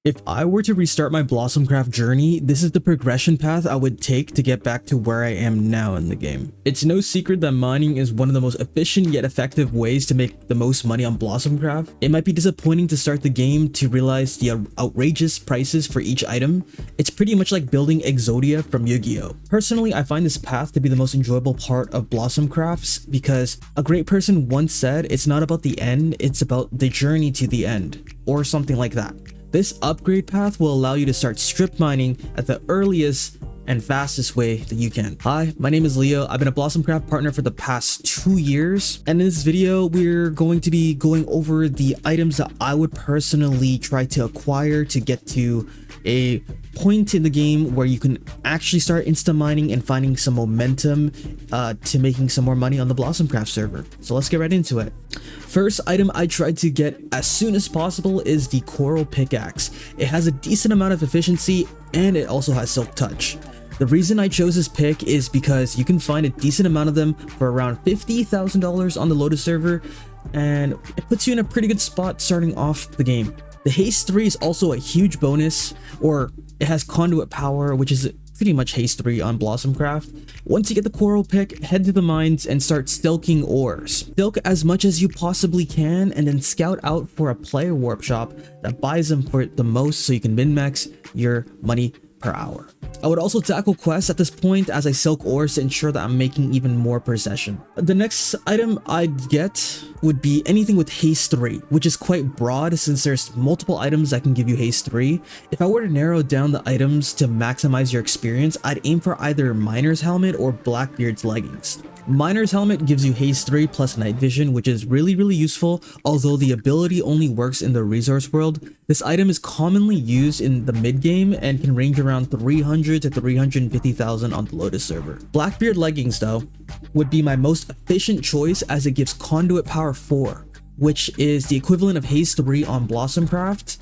If I were to restart my Blossomcraft journey, this is the progression path I would take to get back to where I am now in the game. It's no secret that mining is one of the most efficient yet effective ways to make the most money on Blossomcraft. It might be disappointing to start the game to realize the outrageous prices for each item. It's pretty much like building Exodia from Yu-Gi-Oh! Personally, I find this path to be the most enjoyable part of Blossomcrafts because a great person once said it's not about the end, it's about the journey to the end, or something like that. This upgrade path will allow you to start strip mining at the earliest and fastest way that you can. Hi, my name is Leo. I've been a Blossomcraft partner for the past 2 years. And in this video, we're going to be going over the items that I would personally try to acquire to get to a point in the game where you can actually start insta mining and finding some momentum to making some more money on the Blossomcraft server. So let's get right into it. First item I tried to get as soon as possible is the coral pickaxe. It has a decent amount of efficiency and it also has silk touch. The reason I chose this pick is because you can find a decent amount of them for around $50,000 on the Lotus server, and it puts you in a pretty good spot starting off the game. The haste 3 is also a huge bonus, or it has conduit power, which is pretty much haste 3 on Blossomcraft. Once you get the coral pick, head to the mines and start stilking ores. Stilk as much as you possibly can and then scout out for a player warp shop that buys them for the most so you can min-max your money per hour. I would also tackle quests at this point as I silk ores to ensure that I'm making even more per session. The next item I'd get would be anything with haste 3, which is quite broad since there's multiple items that can give you haste 3. If I were to narrow down the items to maximize your experience, I'd aim for either Miner's Helmet or Blackbeard's Leggings. Miner's Helmet gives you haste 3 plus night vision, which is really useful, although the ability only works in the resource world. This item is commonly used in the mid game and can range around 300 to 350,000 on the Lotus server. Blackbeard Leggings though would be my most efficient choice as it gives conduit power 4, which is the equivalent of haste 3 on Blossomcraft.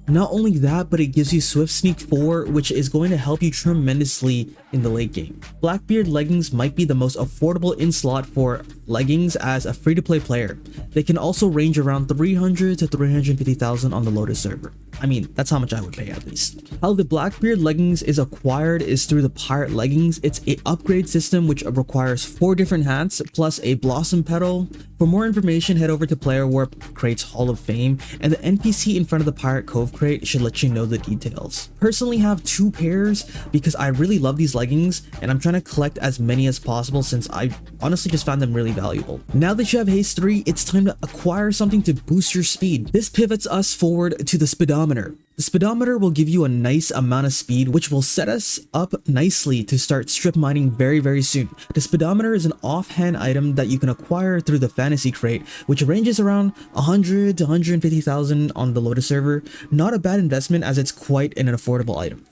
Not only that, but it gives you Swift Sneak 4, which is going to help you tremendously in the late game. Blackbeard Leggings might be the most affordable in-slot for leggings as a free-to-play player. They can also range around 300 to 350,000 on the Lotus server. I mean, that's how much I would pay at least. How the Blackbeard Leggings is acquired is through the Pirate Leggings. It's an upgrade system which requires 4 different hats plus a Blossom Petal. For more information, head over to Player Warp Crate's Hall of Fame, and the NPC in front of the Pirate Cove crate should let you know the details. Personally have 2 pairs because I really love these leggings and I'm trying to collect as many as possible since I honestly just found them really valuable. Now that you have haste 3, it's time to acquire something to boost your speed. This pivots us forward to the speedometer. The speedometer will give you a nice amount of speed, which will set us up nicely to start strip mining very soon. The speedometer is an offhand item that you can acquire through the fantasy crate, which ranges around 100 to 150,000 on the Lotus server. Not a bad investment as it's quite an affordable item.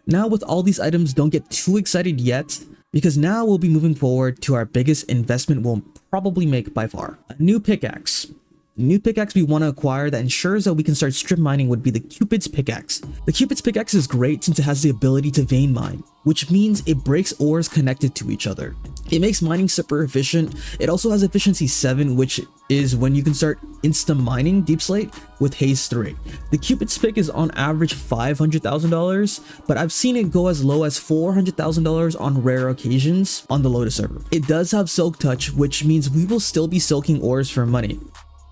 Now with all these items, don't get too excited yet, because now we'll be moving forward to our biggest investment we'll probably make by far. A new pickaxe. The new pickaxe we want to acquire that ensures that we can start strip mining would be the Cupid's pickaxe. The Cupid's pickaxe is great since it has the ability to vein mine, which means it breaks ores connected to each other. It makes mining super efficient. It also has efficiency 7, which is when you can start insta mining deep slate with haste 3. The Cupid's pick is on average $500,000, but I've seen it go as low as $400,000 on rare occasions on the Lotus server. It does have silk touch, which means we will still be silking ores for money.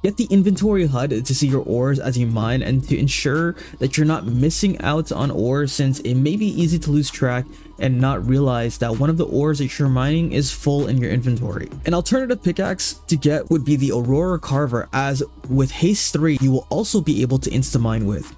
Get the inventory HUD to see your ores as you mine and to ensure that you're not missing out on ores, since it may be easy to lose track and not realize that one of the ores that you're mining is full in your inventory. An alternative pickaxe to get would be the Aurora Carver, as with haste 3 you will also be able to insta mine with.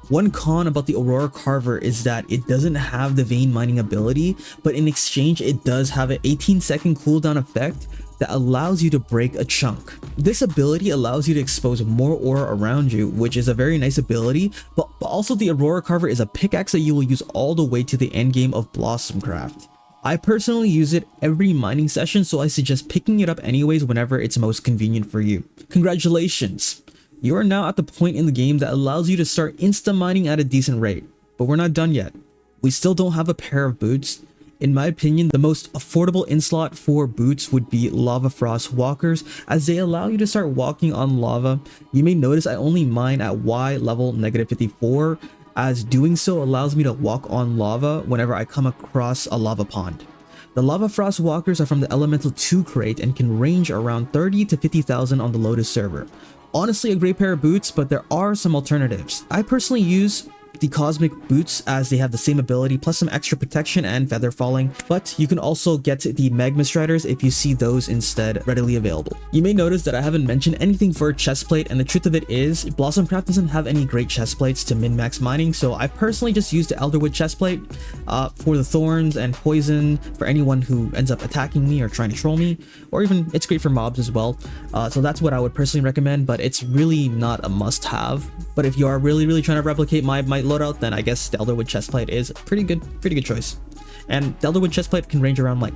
One con about the Aurora Carver is that it doesn't have the vein mining ability, but in exchange it does have an 18-second cooldown effect that allows you to break a chunk. This ability allows you to expose more ore around you, which is a very nice ability, but also the Aurora Carver is a pickaxe that you will use all the way to the end game of Blossomcraft. I personally use it every mining session, so I suggest picking it up anyways whenever it's most convenient for you. Congratulations! You are now at the point in the game that allows you to start insta mining at a decent rate, but we're not done yet. We still don't have a pair of boots, In my opinion, the most affordable in-slot for boots would be Lava Frost Walkers, as they allow you to start walking on lava. You may notice I only mine at Y level -54, as doing so allows me to walk on lava whenever I come across a lava pond. The Lava Frost Walkers are from the Elemental 2 crate and can range around 30 to 50,000 on the Lotus server. Honestly, a great pair of boots, but there are some alternatives. I personally use the Cosmic boots as they have the same ability plus some extra protection and feather falling, but you can also get the Magma Striders if you see those instead readily available. You may notice that I haven't mentioned anything for chestplate, and the truth of it is Blossomcraft doesn't have any great chestplates to min-max mining, so I personally just use the Elderwood chestplate for the thorns and poison for anyone who ends up attacking me or trying to troll me, or even it's great for mobs as well. So that's what I would personally recommend, but it's really not a must-have. But if you are really trying to replicate my loadout, then I guess the Elderwood chestplate is a pretty good choice. And the Elderwood chestplate can range around like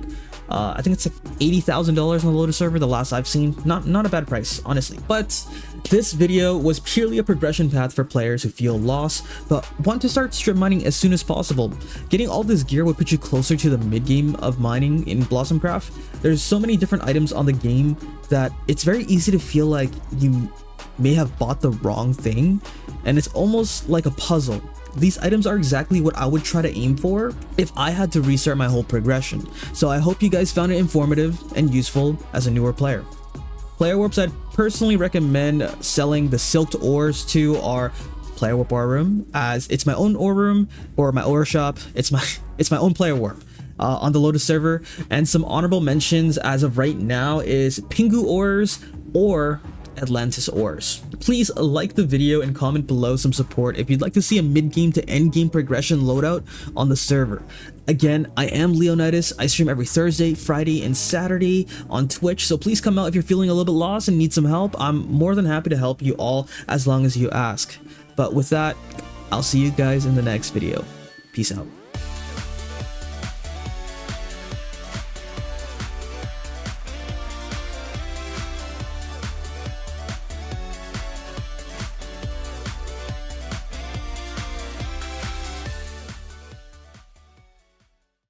I think it's like $80,000 on the Lotus server, the last I've seen. Not a bad price, honestly. But this video was purely a progression path for players who feel lost but want to start strip mining as soon as possible. Getting all this gear would put you closer to the mid game of mining in Blossomcraft. There's so many different items on the game that it's very easy to feel like you may have bought the wrong thing, and it's almost like a puzzle. These items are exactly what I would try to aim for if I had to restart my whole progression. So I hope you guys found it informative and useful as a newer player. Player warps I'd personally recommend selling the silked ores to our player warp ore room, as it's my own ore room or my ore shop. It's my own player warp on the Lotus server. And some honorable mentions as of right now is Pingu ores or Atlantis ores. Please like the video and comment below some support if you'd like to see a mid-game to end-game progression loadout on the server. Again, I am LeooKnightus. I stream every Thursday, Friday, and Saturday on Twitch, so please come out if you're feeling a little bit lost and need some help. I'm more than happy to help you all as long as you ask. But with that, I'll see you guys in the next video. Peace out.